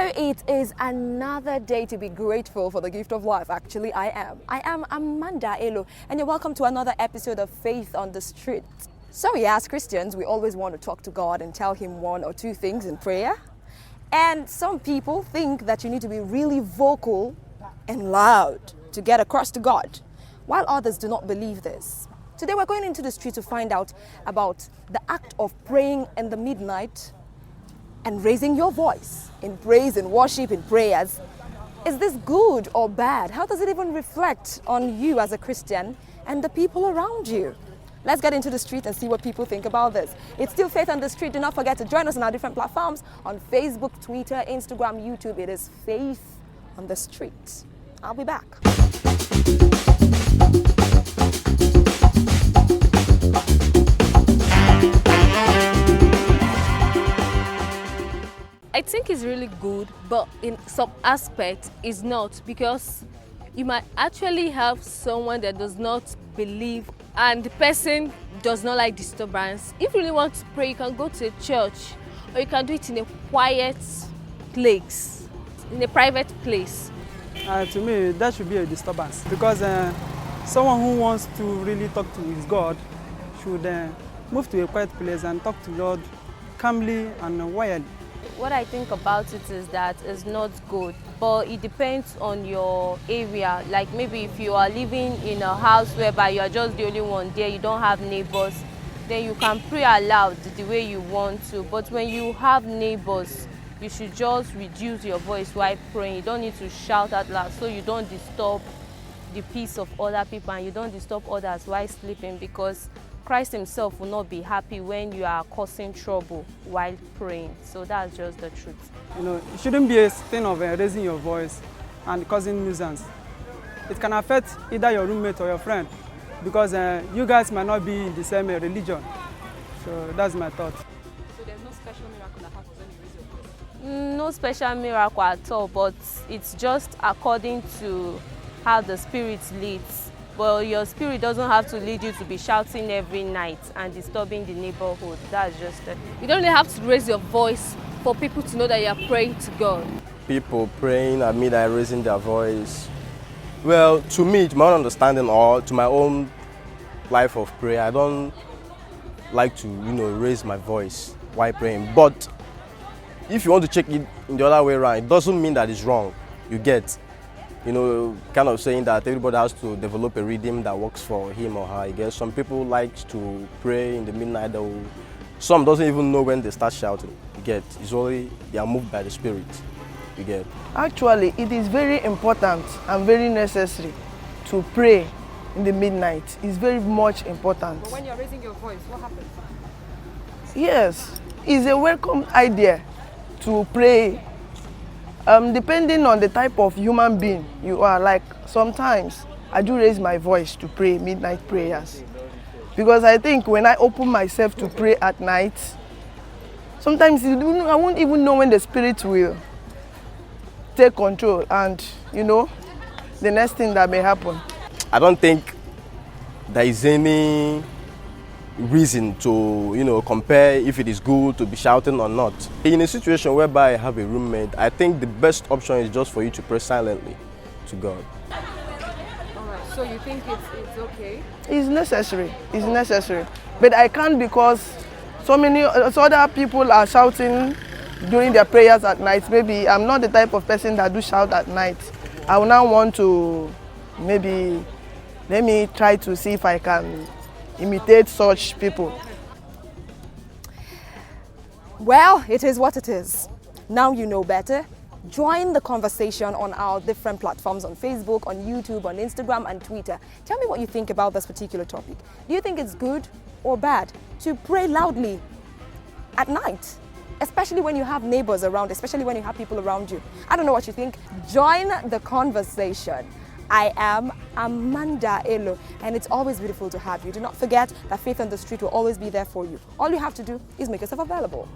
So it is another day to be grateful for the gift of life. Actually, I am Amanda Elo, and you're welcome to another episode of Faith on the Street. So as Christians, we always want to talk to God and tell Him one or two things in prayer. And some people think that you need to be really vocal and loud to get across to God, while others do not believe this. Today we're going into the street to find out about the act of praying in the midnight and raising your voice in praise and worship and prayers. Is this good or bad? How does it even reflect on you as a Christian and the people around you? Let's get into the street and see what people think about this. It's still Faith on the Street. Do not forget to join us on our different platforms on Facebook, Twitter, Instagram, YouTube. It is Faith on the Street. I'll be back. I think it's really good, but in some aspects it's not, because you might actually have someone that does not believe and the person does not like disturbance. If you really want to pray, you can go to a church, or you can do it in a quiet place, in a private place. To me, that should be a disturbance, because someone who wants to really talk to his God should move to a quiet place and talk to God calmly and quietly. What I think about it is that it's not good, but it depends on your area. Like maybe if you are living in a house whereby you are just the only one there, you don't have neighbors, then you can pray aloud the way you want to. But when you have neighbors, you should just reduce your voice while praying. You don't need to shout out loud, so you don't disturb the peace of other people and you don't disturb others while sleeping, because Christ himself will not be happy when you are causing trouble while praying. So that's just the truth. You know, it shouldn't be a thing of raising your voice and causing nuisance. It can affect either your roommate or your friend, because you guys might not be in the same religion. So that's my thought. So there's no special miracle that happens when you raise your voice? No special miracle at all, but it's just according to how the Spirit leads. But your spirit doesn't have to lead you to be shouting every night and disturbing the neighborhood. That's just it. You don't really have to raise your voice for people to know that you are praying to God. People praying at midnight, raising their voice. Well, to me, to my own understanding or to my own life of prayer, I don't like to, raise my voice while praying. But if you want to check it in the other way around, it doesn't mean that it's wrong. You get. Kind of saying that everybody has to develop a rhythm that works for him or her. I guess some people like to pray in the midnight. Some doesn't even know when they start shouting. You get. It's only they are moved by the Spirit. You get. Actually, it is very important and very necessary to pray in the midnight. It's very much important. But when you're raising your voice, what happens? Yes, it's a welcome idea to pray. Depending on the type of human being you are, like sometimes I do raise my voice to pray midnight prayers, because I think when I open myself to pray at night, sometimes I won't even know when the Spirit will take control and the next thing that may happen. I don't think there is any reason to compare if it is good to be shouting or not. In a situation whereby I have a roommate, I think the best option is just for you to pray silently to God. Alright, so you think it's okay? It's necessary. It's necessary. But I can't, because so other people are shouting during their prayers at night. Maybe I'm not the type of person that do shout at night. I will now want to let me try to see if I can imitate such people. Well, it is what it is. Now you know better. Join the conversation on our different platforms on Facebook, on YouTube, on Instagram and Twitter. Tell me what you think about this particular topic. Do you think it's good or bad to pray loudly at night? Especially when you have neighbors around, especially when you have people around you. I don't know what you think. Join the conversation. I am Amanda Elo, and it's always beautiful to have you. Do not forget that Faith on the Street will always be there for you. All you have to do is make yourself available.